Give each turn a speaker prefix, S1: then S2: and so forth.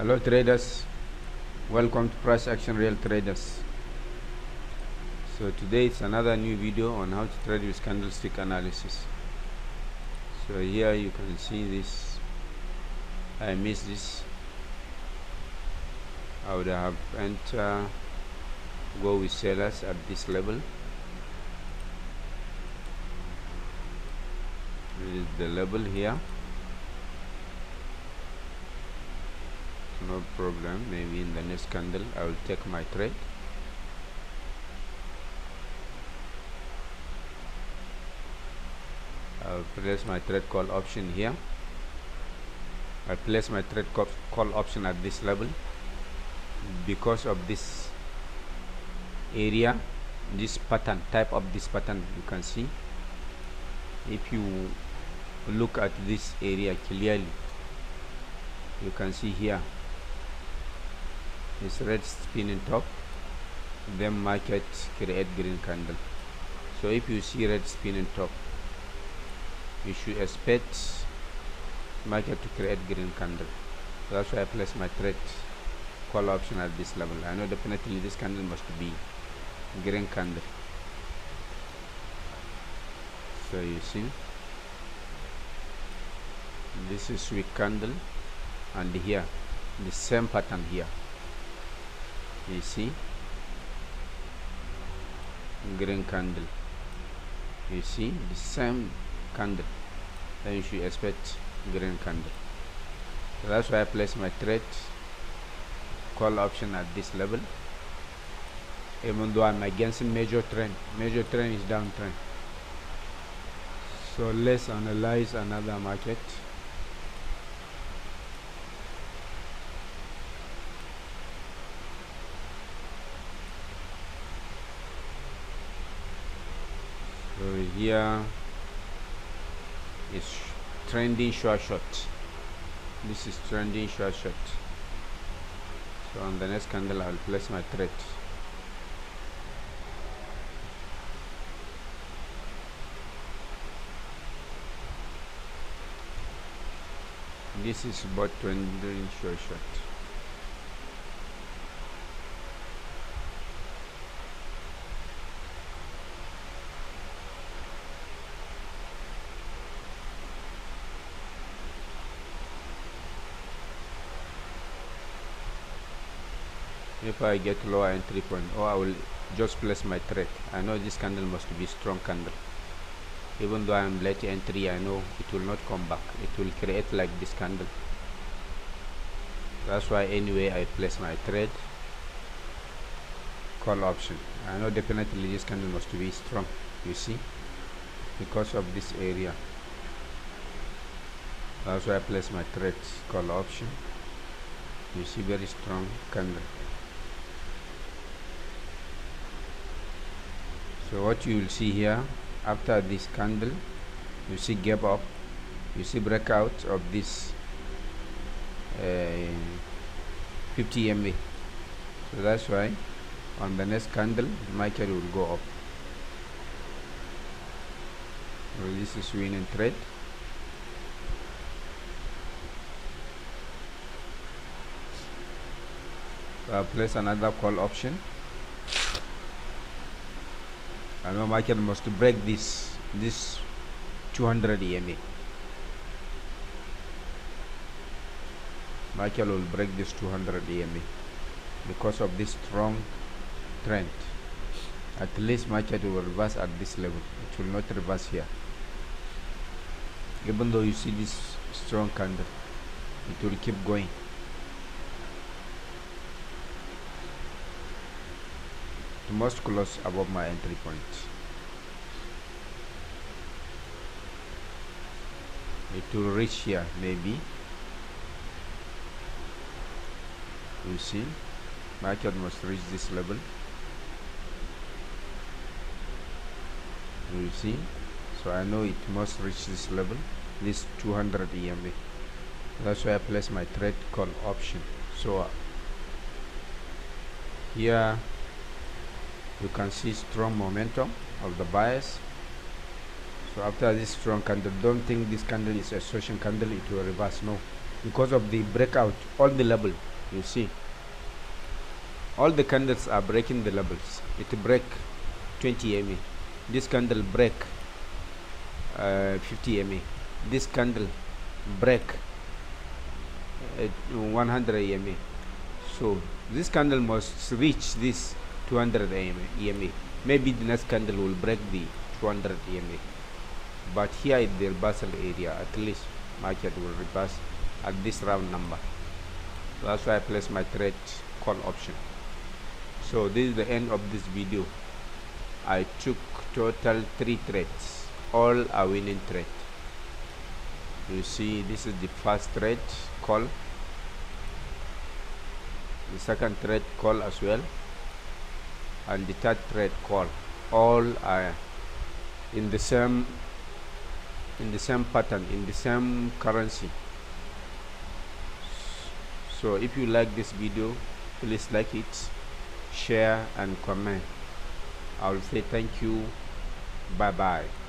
S1: Hello traders, welcome to Price Action Real Traders. So today it's another new video on how to trade with candlestick analysis. So here you can see this. I missed this. I would have go with sellers at this level. This is the level here. No problem, maybe in the next candle I will take my trade. I will place my trade call option here. I place my trade call option at this level because of this area, this pattern, type of this pattern. You can see, if you look at this area clearly, you can see here this red spinning top, then market create green candle. So if you see red spinning top, you should expect market to create green candle. So that's why I place my trade call option at this level. I know definitely this candle must be green candle. So you see, this is weak candle, and here the same pattern here. You see, green candle. You see the same candle, then you should expect green candle. So that's why I place my trade call option at this level, even though I'm against major trend. Major trend is downtrend. So let's analyze another market. So here is trending short. This is trending short. So on the next candle I will place my trade. This is about trending short. If I get lower entry point, or I will just place my trade. I know this candle must be strong candle. Even though I am late entry, I know it will not come back. It will create like this candle. That's why anyway I place my trade call option. I know definitely this candle must be strong, you see, because of this area. That's why I place my trade call option. You see, very strong candle. So what you will see here, after this candle, you see gap up, you see breakout of this 50 MA. So that's why on the next candle the market will go up. So this is winning trade. So I'll place another call option. I know market must break this 200 EMA. Market will break this 200 EMA because of this strong trend. At least market will reverse at this level. It will not reverse here. Even though you see this strong candle, it will keep going. It must close above my entry point. It will reach here maybe. You see, market must reach this level. You see, so I know it must reach this level, this 200 EMA. That's why I place my trade call option. So here you can see strong momentum of the buyers. So after this strong candle, don't think this candle is a session candle, it will reverse. No, because of the breakout, all the level, You see, all the candles are breaking the levels. It break 20 MA. This candle break 50 MA. This candle break 100 MA. So this candle must reach this 200 EMA. Maybe the next candle will break the 200 EMA. But here in the reversal area, at least market will reverse at this round number. That's why I place my trade call option. So this is the end of this video. I took total 3 trades. All are winning trade. You see, this is the first trade call, the second trade call as well, and the third trade call. All are in the same pattern, in the same currency. So if you like this video, please like it, share and comment. I will say thank you. Bye bye.